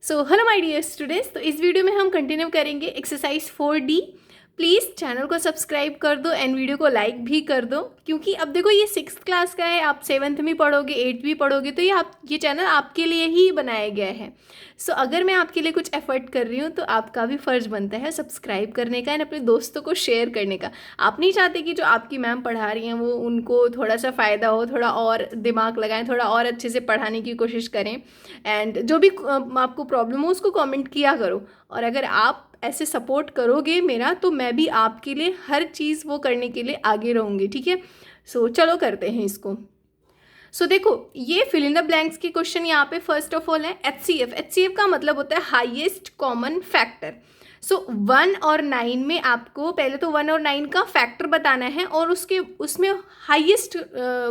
So hello my dear students, तो इस video में हम कंटिन्यू करेंगे एक्सरसाइज 4D। प्लीज़ चैनल को सब्सक्राइब कर दो एंड वीडियो को लाइक भी कर दो, क्योंकि अब देखो ये 6th क्लास का है, आप 7th भी पढ़ोगे 8th भी पढ़ोगे, तो ये चैनल आपके लिए ही बनाया गया है। सो अगर मैं आपके लिए कुछ एफर्ट कर रही हूँ तो आपका भी फ़र्ज़ बनता है सब्सक्राइब करने का एंड अपने दोस्तों को शेयर करने का। आप नहीं चाहते कि जो आपकी मैम पढ़ा रही हैं वो उनको थोड़ा सा फ़ायदा हो, थोड़ा और दिमाग लगाएं, थोड़ा और अच्छे से पढ़ाने की कोशिश करें। एंड जो भी आपको प्रॉब्लम हो उसको कमेंट किया करो, और अगर आप ऐसे सपोर्ट करोगे मेरा तो मैं भी आपके लिए हर चीज़ वो करने के लिए आगे रहूँगी। ठीक है, सो चलो करते हैं इसको। सो देखो, ये फिल इन द ब्लैंक्स के क्वेश्चन यहाँ पे फर्स्ट ऑफ ऑल है HCF। HCF का मतलब होता है हाईएस्ट कॉमन फैक्टर। सो 1 और 9 में आपको पहले तो 1 और 9 का फैक्टर बताना है और उसमें हाईएस्ट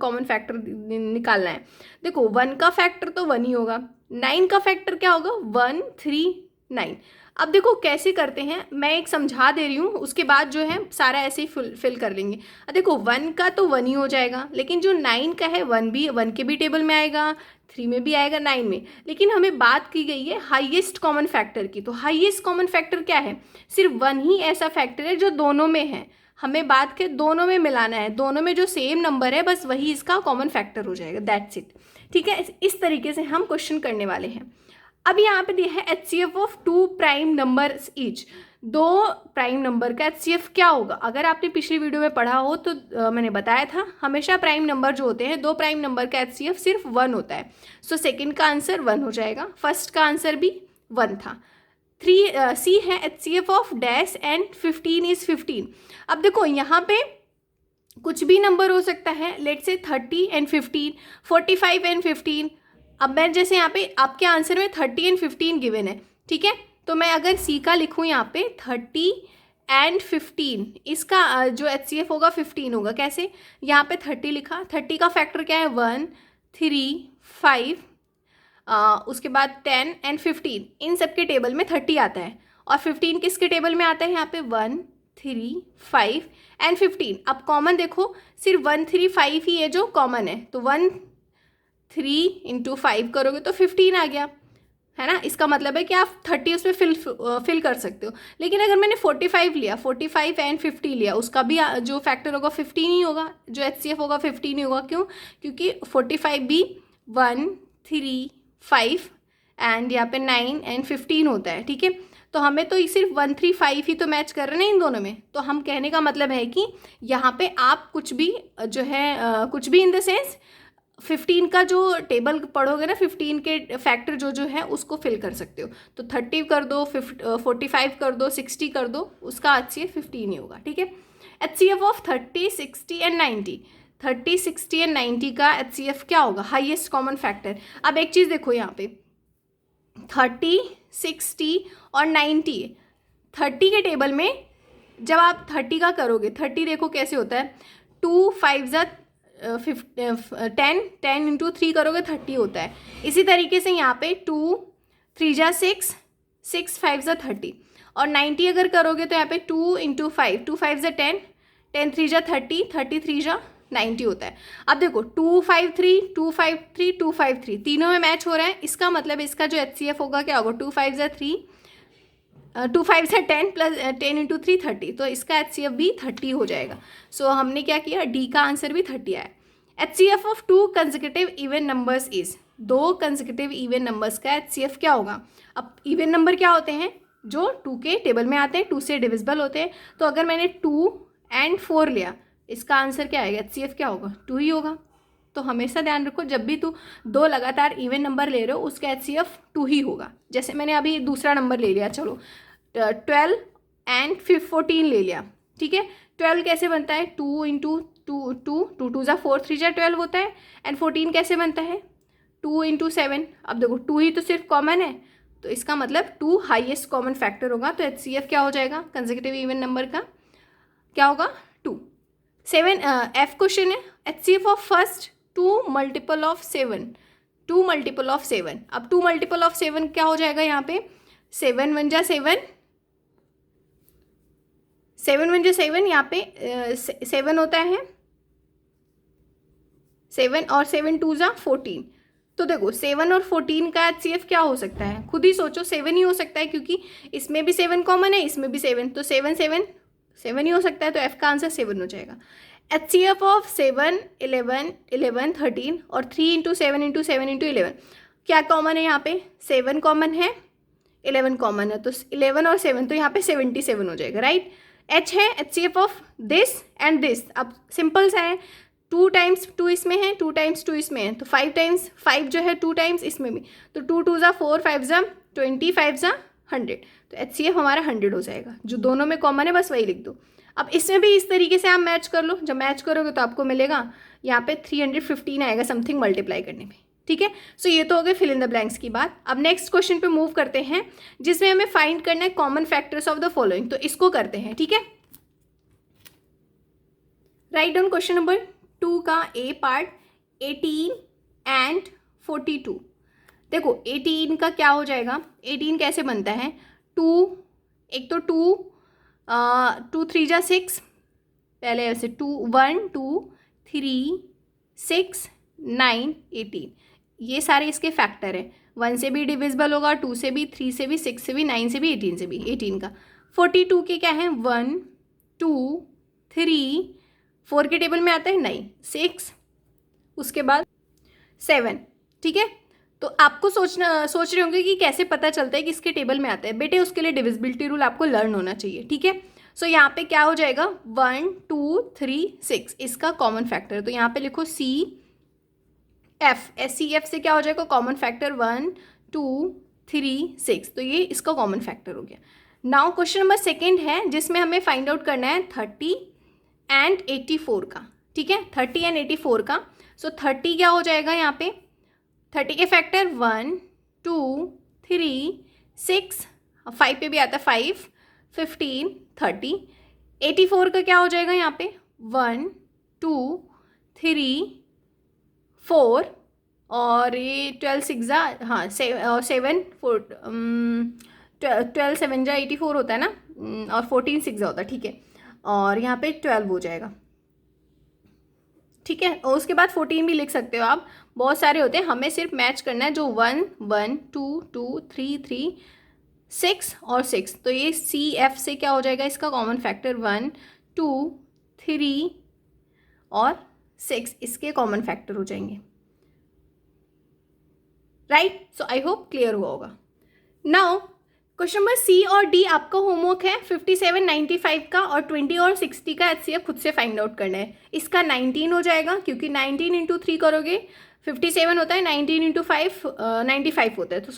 कॉमन फैक्टर निकालना है। देखो 1 का फैक्टर तो 1 ही होगा, 9 का फैक्टर क्या होगा 1 3 9। अब देखो कैसे करते हैं, मैं एक समझा दे रही हूँ, उसके बाद जो है सारा ऐसे ही फिल कर लेंगे। अब देखो 1 का तो 1 ही हो जाएगा, लेकिन जो 9 का है 1 के भी टेबल में आएगा, 3 में भी आएगा, 9 में। लेकिन हमें बात की गई है हाईएस्ट कॉमन फैक्टर की, तो हाईएस्ट कॉमन फैक्टर क्या है, सिर्फ 1 ही ऐसा फैक्टर है जो दोनों में है। हमें बात के दोनों में मिलाना है, दोनों में जो सेम नंबर है बस वही इसका कॉमन फैक्टर हो जाएगा, दैट्स इट। ठीक है, इस तरीके से हम क्वेश्चन करने वाले हैं। अब यहाँ पे दिया है HCF of 2 prime numbers each. 2 prime number का HCF क्या होगा। अगर आपने पिछली वीडियो में पढ़ा हो तो मैंने बताया था हमेशा प्राइम नंबर जो होते हैं 2 प्राइम नंबर का HCF सिर्फ 1 होता है। सो सेकंड का आंसर 1 हो जाएगा, फर्स्ट का आंसर भी 1 था। 3C है HCF of dash and 15 is 15। अब देखो यहाँ पे कुछ भी नंबर हो सकता है, लेट्स से 30 एंड 15, 45 एंड 15। अब मैं जैसे यहाँ पे आपके आंसर में 30 एंड 15 गिवन है, ठीक है, तो मैं अगर C का लिखूँ यहाँ पे 30 एंड 15, इसका जो HCF होगा 15 होगा। कैसे, यहाँ पे 30 लिखा, 30 का फैक्टर क्या है 1 3 5, उसके बाद 10 एंड 15, इन सब के टेबल में 30 आता है, और 15 किसके टेबल में आता है यहाँ पे 1 3 5 एंड 15। अब कॉमन देखो सिर्फ 1 3 5 ही है जो कॉमन है, तो 1 3 इंटू 5 करोगे तो 15 आ गया, है ना। इसका मतलब है कि आप 30 उसमें फिल कर सकते हो। लेकिन अगर मैंने 45 लिया, 45 एंड 50 लिया, उसका भी जो फैक्टर होगा 15 ही होगा, जो HCF होगा 15 ही होगा। क्यों, क्योंकि 45 भी 1 3 5 एंड यहाँ पे 9 एंड 15 होता है। ठीक है, तो हमें तो सिर्फ 1 3 5 ही तो मैच कर रहे हैं इन दोनों में। तो हम कहने का मतलब है कि यहाँ पे आप कुछ भी जो है कुछ भी इन द सेंस 15 का जो टेबल पढ़ोगे ना, 15 के फैक्टर जो है उसको फिल कर सकते हो। तो 30 कर दो, 45 कर दो, 60 कर दो, उसका HCF 15 ही होगा। ठीक है, HCF ऑफ 30 60 एंड 90, 30 60 एंड 90 का HCF क्या होगा, हाईएस्ट कॉमन फैक्टर। अब एक चीज़ देखो यहाँ पे 30 60 और 90, 30 के टेबल में जब आप 30 का करोगे, 30 देखो कैसे होता है, 2 5 10 10 इंटू 3 करोगे 30 होता है। इसी तरीके से यहाँ पे 2 3 6 6 5 30, और 90 अगर करोगे तो यहाँ पे 2 इंटू 5 2 5 10 10 3 30 30 3 90 होता है। अब देखो 2 5 3 2 5 3 2 5 3 तीनों में मैच हो रहा है, इसका मतलब इसका जो HCF होगा क्या होगा 2 5 3 2 5 10 प्लस 10 इंटू 3 30, तो इसका HCF भी 30 हो जाएगा। सो हमने क्या किया, D का आंसर भी 30 आया। HCF of 2 consecutive even numbers is, 2 consecutive even numbers का HCF क्या होगा। अब इवन नंबर क्या होते हैं, जो 2 के टेबल में आते हैं, 2 से डिविजिबल होते हैं। तो अगर मैंने 2 एंड 4 लिया, इसका आंसर क्या आएगा, HCF क्या होगा 2 ही होगा। तो हमेशा ध्यान रखो जब भी तू 2 लगातार इवन नंबर ले रहे हो उसका HCF 2 ही होगा। जैसे मैंने अभी दूसरा नंबर ले लिया, चलो 12 एंड 14 ले लिया। ठीक है, 12 कैसे बनता है, 2 इंटू 2 2 2 2 4 3 12 होता है। एंड 14 कैसे बनता है, 2 इंटू 7। अब देखो 2 ही तो सिर्फ कॉमन है, तो इसका मतलब 2 हाईएस्ट कॉमन फैक्टर होगा। तो HCF क्या हो जाएगा कंसेक्यूटिव इवन नंबर का, क्या होगा 2। 7 F क्वेश्चन है, HCF of first 2 multiple of 7, 2 multiple of 7। अब 2 मल्टीपल ऑफ 7 क्या हो जाएगा, यहाँ पे 7 1 जा 7, 7 1 जा 7, यहाँ पे 7 होता है 7, और 7 2 जा 14, तो देखो 7 और 14 का HCF क्या हो सकता है, खुद ही सोचो, 7 ही हो सकता है, क्योंकि इसमें भी 7 कॉमन है, इसमें भी 7, तो 7 7 7 ही हो सकता है, तो F का आंसर 7 हो जाएगा। HCF ऑफ 7 11 11 13 और 3 इंटू 7 इंटू 7 इंटू 11, क्या कॉमन है यहाँ पे, 7 कॉमन है, 11 कॉमन है, तो 11 और 7 तो यहाँ पे 77 हो जाएगा, राइट। H है HCF of this and this, अब सिंपल सा है, 2 टाइम्स 2 इसमें है, 2 टाइम्स 2 इसमें है, तो 5 टाइम्स 5 जो है 2 टाइम्स इसमें भी, तो 2 2 ज़ा 4, 5 ज़ा 20, 5 ज़ा 100, तो HCF हमारा 100 हो जाएगा। जो दोनों में कॉमन है बस वही लिख दो। अब इसमें भी इस तरीके से आप मैच कर लो, जब मैच करोगे तो आपको मिलेगा यहाँ पे 315 आएगा समथिंग मल्टीप्लाई करने में, ठीक है। सो ये तो हो गए फिल इन द ब्लैंक्स की बात। अब नेक्स्ट क्वेश्चन पे मूव करते हैं, जिसमें हमें फाइंड करना है common factors of the following, तो इसको करते हैं, ठीक है। राइट डाउन क्वेश्चन नंबर 2 का ए पार्ट 18 एंड 42। देखो 18 का क्या हो जाएगा, 18 कैसे बनता है, 2, एक तो 2 3 जा 6, पहले ऐसे 2 1 2 3 6 9 18, ये सारे इसके फैक्टर हैं, 1 से भी डिविजिबल होगा, 2 से भी, 3 से भी, 6 से भी, 9 से भी, 18 से भी, 18 का। 42 के क्या है, 1 2 3, 4 के टेबल में आता है नहीं, 6, उसके बाद 7, ठीक है। तो आपको सोच रहे होंगे कि कैसे पता चलता है कि इसके टेबल में आता है, बेटे उसके लिए डिविजिबिलिटी रूल आपको लर्न होना चाहिए, ठीक है। सो यहाँ पे क्या हो जाएगा, 1 2 3 6 इसका कॉमन फैक्टर, तो यहाँ पे लिखो CF, SCF से क्या हो जाएगा कॉमन फैक्टर, 1 2 3 6, तो ये इसका कॉमन फैक्टर हो गया। नाउ क्वेश्चन नंबर 2 है, जिसमें हमें फाइंड आउट करना है 30 एंड 84 का, ठीक है, 30 एंड 84 का। सो 30 क्या हो जाएगा यहाँ पे, 30 के फैक्टर 1 2 3 6, 5 पे भी आता है 5 15 30। 84 का क्या हो जाएगा यहाँ पे, 1 2 3 4 और ये 12 6 जा, हाँ 7 4 12 7 जा 84 होता है ना, और 14 6 जा होता है, ठीक है, और यहाँ पे 12 हो जाएगा, ठीक है। और उसके बाद 14 भी लिख सकते हो आप, बहुत सारे होते हैं, हमें सिर्फ मैच करना है जो 1 1 2 2 3 3 6 और 6, तो ये CF से क्या हो जाएगा इसका कॉमन फैक्टर, 1 2 3 और 6 इसके कॉमन फैक्टर हो जाएंगे, right. So I hope clear हुआ होगा। नाउ क्वेश्चन नंबर C और D आपका होमवर्क है, 57 95 का और 20 और 60 का HCF खुद से फाइंड आउट करना है। इसका 19 हो जाएगा, क्योंकि 19 इंटू 3 करोगे 57 होता है, 19 इंटू 5 95 होता है, तो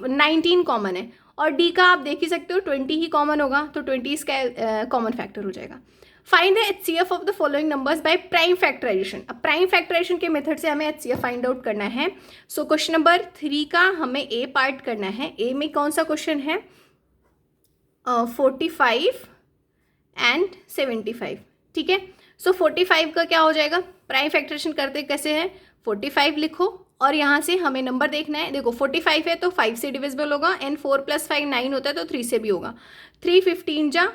19 कॉमन है, और D का आप देख ही सकते हो 20 ही कॉमन होगा, तो 20 इसका कॉमन फैक्टर हो जाएगा। Find the HCF of the following numbers by prime factorisation. अब प्राइम फैक्टराइजेशन के मेथड से हमें HCF फाइंड आउट करना है। सो क्वेश्चन नंबर 3 का हमें ए पार्ट करना है। ए में कौन सा क्वेश्चन है, 45 एंड 75, ठीक है। सो 45 का क्या हो जाएगा, प्राइम फैक्टराइजेशन करते कैसे हैं, 45 लिखो और यहाँ से हमें नंबर देखना है। देखो 45 है तो 5 से डिविजिबल होगा, एंड 4 + 5 9 होता है, तो 3 से भी होगा, 3 15 जा,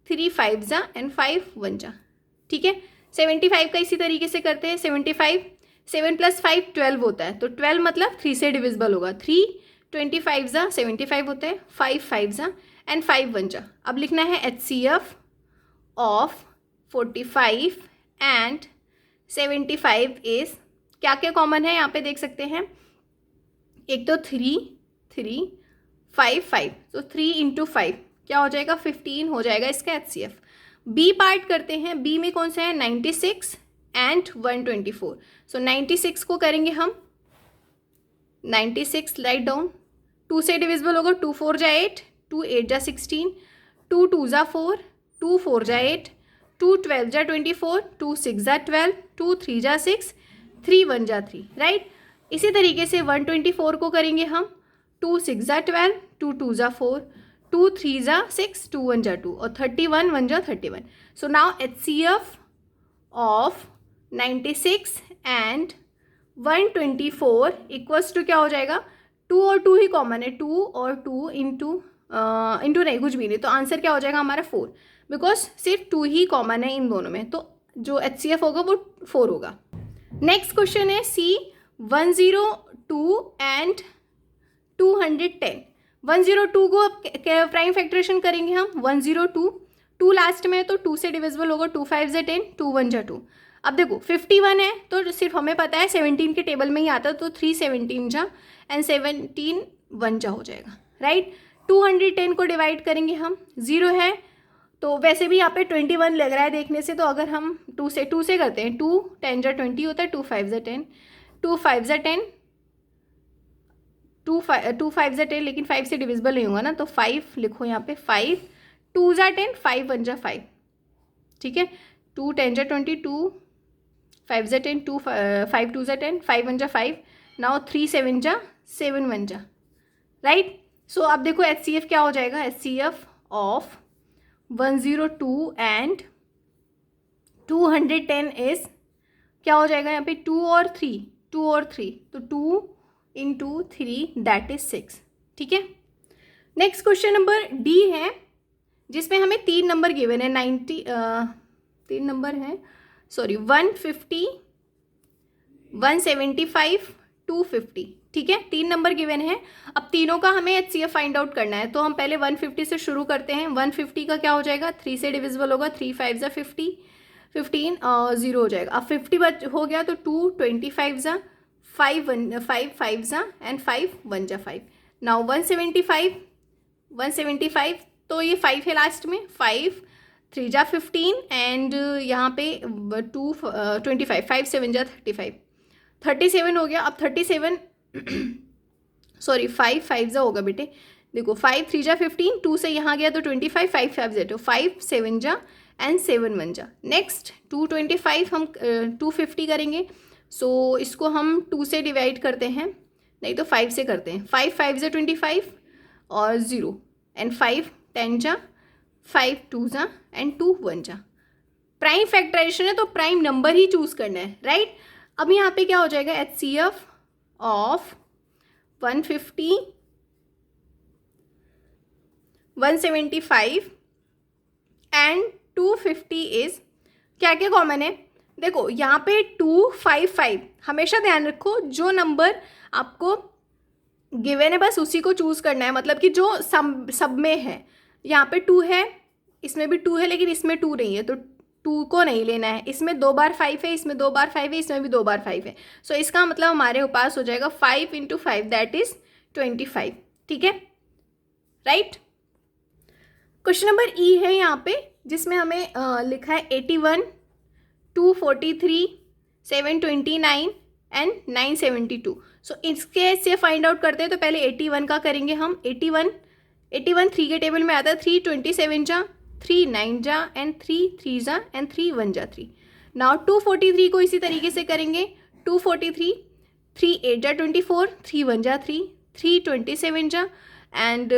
3 5 जा, एंड 5 1 जा, ठीक है। 75 का इसी तरीके से करते हैं, 75 7 + 5 12 होता है, तो 12 मतलब 3 से डिविजिबल होगा, 3 25 जा 75 होता है, 5 5 जा, एंड 5 1 जा। अब लिखना है HCF ऑफ 45 एंड 75 इज, क्या क्या कॉमन है यहाँ पे देख सकते हैं, एक तो 3 3 5 5, तो 3 इंटू 5 क्या हो जाएगा, 15 हो जाएगा इसका HCF। बी पार्ट करते हैं, बी में कौन सा है, 96 एंड 124। सो 96 को करेंगे हम, 96 राइट डाउन, 2 से डिविजिबल होगा, 2 4 जा 8, 2 8 जा 16, 2 2 जा 4, 2 4 जा 8, 2 12 जा 24, 2 6 जा 12, 2 3 जा 6, 3 1 जा 3, राइट। इसी तरीके से 124 को करेंगे हम, 2 6 जा 12, 2 2 जा 4, 2 3 जा 6, 2 1 जा 2, और 31 1 जा 31। So now HCF of 96 and 124 equals to क्या हो जाएगा, 2 और 2 ही कॉमन है, 2 और 2 इंटू नहीं, कुछ भी नहीं, तो आंसर क्या हो जाएगा हमारा 4, बिकॉज सिर्फ 2 ही कॉमन है इन दोनों में, तो जो HCF होगा वो 4 होगा। नेक्स्ट क्वेश्चन है C 10 2 एंड 210। 102 को अब प्राइम फैक्टरेशन करेंगे हम। 102, 2 लास्ट में है तो 2 से डिविजिबल होगा। 2 5 जा 10, 2 1 जा 2। अब देखो 51 है तो सिर्फ हमें पता है 17 के टेबल में ही आता है, तो 3 17 जा एंड 17 1 जा हो जाएगा, राइट। 210 को डिवाइड करेंगे हम, 0 है तो वैसे भी यहाँ पे 21 लग रहा है देखने से, तो अगर हम 2 से करते हैं, 2 10 जा 20 होता है, 2 5 जा 10, 2 5 जा 10, 2 5 जा 10, लेकिन 5 से डिविजिबल नहीं होगा ना, तो 5 लिखो यहाँ पे। 5 2 जा 10, 5 1 जा 5, ठीक है। 2 10 जा 20, 2 5 जा 10, 2 5 2 जा 10, 5 1 जा 5, नाउ 3 7 जा 7 1 जा, राइट। सो अब देखो HCF क्या हो जाएगा। HCF ऑफ 102 एंड 210 इज क्या हो जाएगा यहाँ पे, 2 और 3, 2 और 3, तो 2 इंटू 3 दैट इज 6, ठीक है। नेक्स्ट क्वेश्चन नंबर डी है जिसमें हमें 3 नंबर गिवन है। 3 नंबर है, सॉरी 150, 175, 250, ठीक है। 3 नंबर गिवन है। अब तीनों का हमें HCF फाइंड आउट करना है, तो हम पहले 150 से शुरू करते हैं। 150 का क्या हो जाएगा, 3 से डिविजिबल होगा, 3 5 जा 50, 15 0 हो जाएगा। अब 50 हो गया तो 2 25 जा 5 5 जा एंड 5 1 जा 5। नाउ 175 तो ये 5 है लास्ट में, 5 3 जा 15 एंड यहाँ पे 2 25, 5 7 जा 35, 37 हो गया। अब 37 सॉरी 5 5 जा होगा बेटे, देखो 5 3 जा 15, 2 से यहाँ गया तो 25, 5 5 जा 5 7 जा एंड 7 1 जा। नेक्स्ट 225 हम 250 करेंगे, सो इसको हम 2 से डिवाइड करते हैं, नहीं तो 5 से करते हैं। 5 5 जा 25 और 0 एंड 5 10 जा, 5 2 जा एंड 2 1 जा। प्राइम फैक्टराइजेशन है तो प्राइम नंबर ही चूज करना है, राइट। अब यहाँ पे क्या हो जाएगा, HCF ऑफ 150, 175 एंड 250 इज क्या क्या कॉमन है। देखो यहाँ पे 2 5 5, हमेशा ध्यान रखो जो नंबर आपको गिवन है बस उसी को चूज करना है, मतलब कि जो सब में है। यहाँ पे 2 है, इसमें भी 2 है, लेकिन इसमें 2 नहीं है तो 2 को नहीं लेना है। इसमें 2 बार 5 है, इसमें 2 बार 5 है, इसमें भी 2 बार 5 है। सो इसका मतलब हमारे पास हो जाएगा 5 × 5 दैट इज 25, ठीक है, राइट। क्वेश्चन नंबर ई है यहाँ पे जिसमें हमें लिखा है 81, 243, 729 एंड 972। सो इसके से फाइंड आउट करते हैं तो पहले 81 का करेंगे हम। 81 3 के टेबल में आता है, 3 27 जा, 3 9 जा एंड 3 3 जा एंड 3 1 जा 3। नाउ 243 को इसी तरीके से करेंगे। 243 3 8 जा 24, 3 1 जा 3, 3 27 जा एंड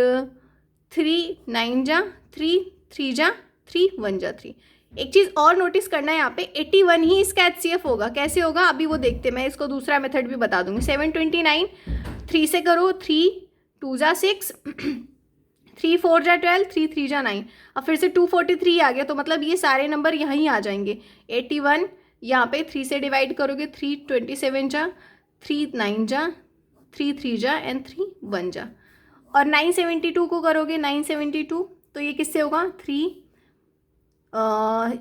3 9 जा, 3 3 जा 3 1 जा 3। एक चीज़ और नोटिस करना है यहाँ पे, 81 ही इसका HCF होगा। कैसे होगा अभी वो देखते, मैं इसको दूसरा मेथड भी बता दूंगी। 729 3 से करो, 3 2 जा 6, 3 4 जा 12, 3 3 जा 9। अब फिर से 243 आ गया, तो मतलब ये सारे नंबर यहीं आ जाएंगे। 81 यहाँ पे 3 से डिवाइड करोगे, 3 27 जा, 3 9 जा, 3 3 जा एंड 3 1 जा। और 972 को करोगे, 972 तो ये किससे होगा, 3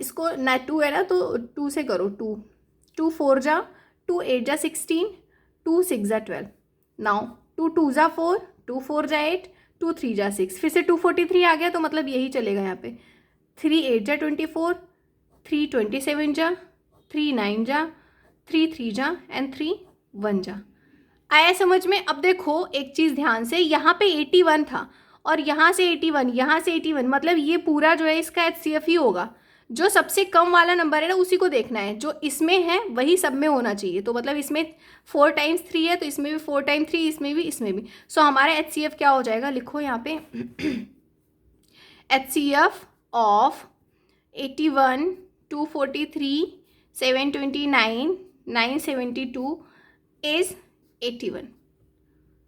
इसको ना 2 है ना तो 2 से करो, 2 4 जा, 2 8 जा 16, 2 6 जा 12। नाउ 2 2 जा 4, 2 4 जा 8, 2 3 जा 6। फिर से 243 आ गया, तो मतलब यही चलेगा यहाँ पे। 3 8 जा 24, 3 27 जा, 3 9 जा, 3 3 जा एंड 3 1 जा। आया समझ में। अब देखो एक चीज़ ध्यान से, यहाँ पे 81 था और यहाँ से 81, यहाँ से 81, मतलब ये पूरा जो है इसका HCF ही होगा। जो सबसे कम वाला नंबर है ना उसी को देखना है, जो इसमें है वही सब में होना चाहिए। तो मतलब इसमें 4 टाइम्स 3 है तो इसमें भी 4 टाइम्स 3, इसमें भी। सो हमारा HCF क्या हो जाएगा, लिखो यहाँ पे HCF ऑफ 81, 243, 729, 972 इज 81।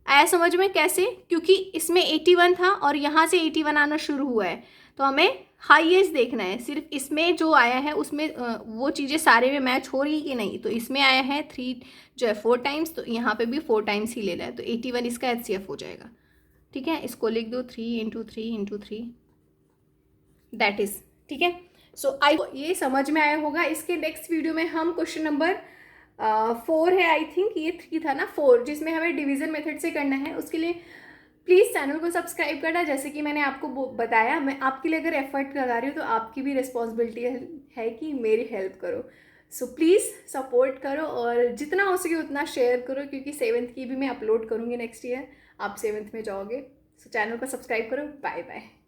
आया समझ में कैसे, क्योंकि इसमें 81 था और यहाँ से 81 आना शुरू हुआ है, तो हमें हाईएस्ट देखना है, सिर्फ इसमें जो आया है उसमें वो चीज़ें सारे में मैच हो रही कि नहीं। तो इसमें आया है 3 जो है 4 टाइम्स, तो यहाँ पे भी 4 टाइम्स ही लेना है, तो 81 इसका HCF हो जाएगा। ठीक है, इसको लिख दो 3 × 3 × 3, दैट इज़। ठीक है, सो आई ये समझ में आया होगा। इसके नेक्स्ट वीडियो में हम क्वेश्चन नंबर 4 है, आई थिंक ये 3 था ना, 4, जिसमें हमें डिवीजन मेथड से करना है। उसके लिए प्लीज़ चैनल को सब्सक्राइब करना। जैसे कि मैंने आपको बताया, मैं आपके लिए अगर एफर्ट लगा रही हूँ तो आपकी भी रिस्पॉन्सिबिलिटी है कि मेरी हेल्प करो। सो प्लीज़ सपोर्ट करो और जितना हो सके उतना शेयर करो, क्योंकि 7th की भी मैं अपलोड करूँगी नेक्स्ट ईयर। आप 7th में जाओगे। सो चैनल को सब्सक्राइब करो। Bye bye.